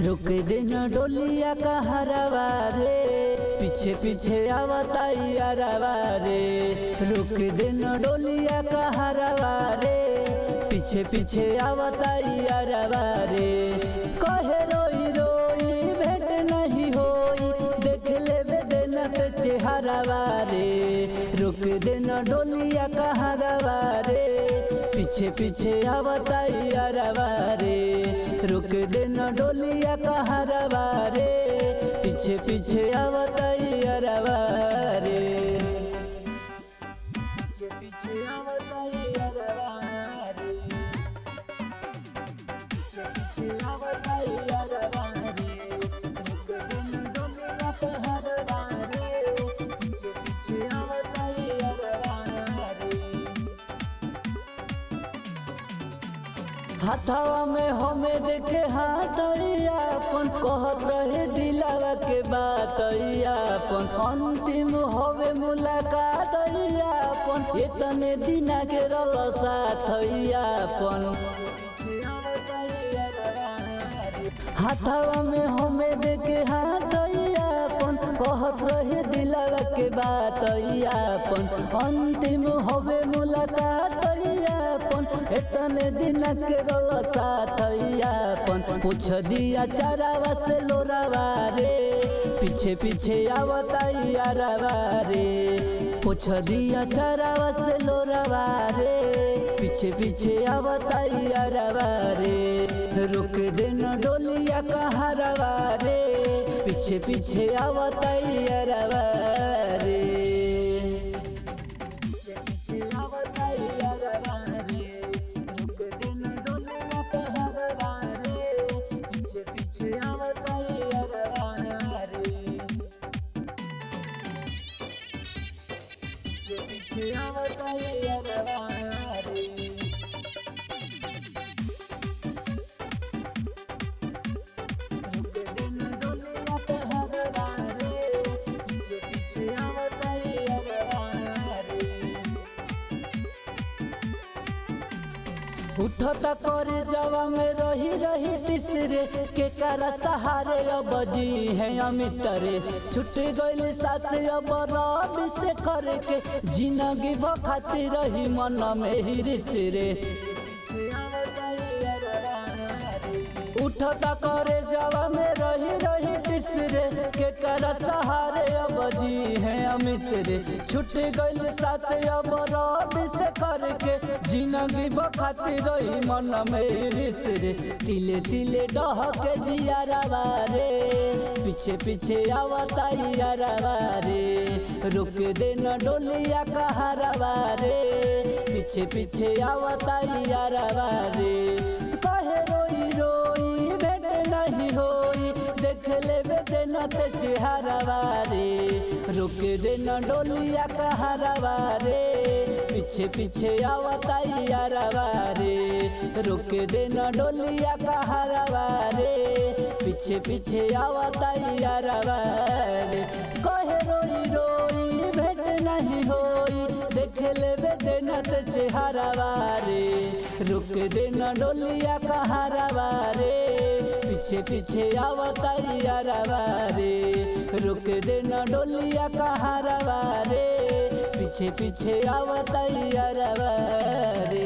रुक देना डोलिया का हरवा रे, पीछे पीछे आवता यारवा रे। रुक देना डोलिया का हरवा रे, पीछे पीछे आवता यारवा रे। कहे रोई रोई भेंट नहीं होई, देख ले देना ते चेहरावा रे। रुक देना डोलिया का हरवा रे, पीछे पीछे आवता यारवा रे। रुक देना डोलिया का हरवा रे, पीछे पीछे आवता यारवा रे। पीछे पीछे आवता यारवा रे, पीछे पीछे आवता यारवा रे। रुक देना डोलिया का हरवा रे, पीछे पीछे आवता यारवा रे। हाथवा में हमें देखे हाथरियापन, कहत रहे दिलावा के बात यापन। अंतिम होवे मुलाकात यापन, इतने दिना के रल साथ यापन। हाथवा में हमें देखे हाथरियापन, कहत रहे दिलावा के बात यापन। अंतिम होवे मुलाकात यापन, इतने दिन के रल साथ यापन। पूछ दिया चारावा से लोरावा रे, पीछे पीछे आवता यारवा रे। पूछ दिया चारावा से लोरावा रे, पीछे पीछे आवता यारवा रे। रुक देना डोलिया का हरवा रे, पीछे पीछे आवता यारवा रे। पीछे पीछे आवता यारवा रे, रुक देना डोलिया का हरवा रे, पीछे पीछे आवता यारवा रे। पीछे पीछे आवता यारवा रे। रुक देना डोलिया का हरवा रे, पीछे पीछे आवता यारवा रे। उठता कर जवा में रही रही टिसरे, के कारा सहारे अब जी है अमित रे। छुट गइल साथ अब रब से करके, जिंदगी बखाती रही मन में हिरिस रे। उठता करे जवा में रही रही टिसरे, के कारा सहारे अब जी है अमित रे। छुट गइल साथ अब रब से करके, जिंदगी बखाती रही मन में रिस रे। तिले तिले डह के जियारवा रे, पीछे पीछे आवता यारवा रे। रुक देना डोलिया का हरवा रे, पीछे पीछे आवता यारवा रे। कहे रोई रोई भेंट नहीं होई, देख ले देना ते चेहरावा रे। रुक देना डोलिया का हरवा रे, पीछे पीछे आवता यारवा रे। रुक देना डोलिया का हरवा रे, पीछे पीछे आवता यारवा रे। कहे रोई रोई भेंट नहीं होई, देख ले देना ते चेहरावा रे। रुक देना डोलिया का हरवा रे, पीछे पीछे आवता यारवा रे। रुक देना डोलिया का हरवा रे, पीछे पीछे आवता यारवा रे।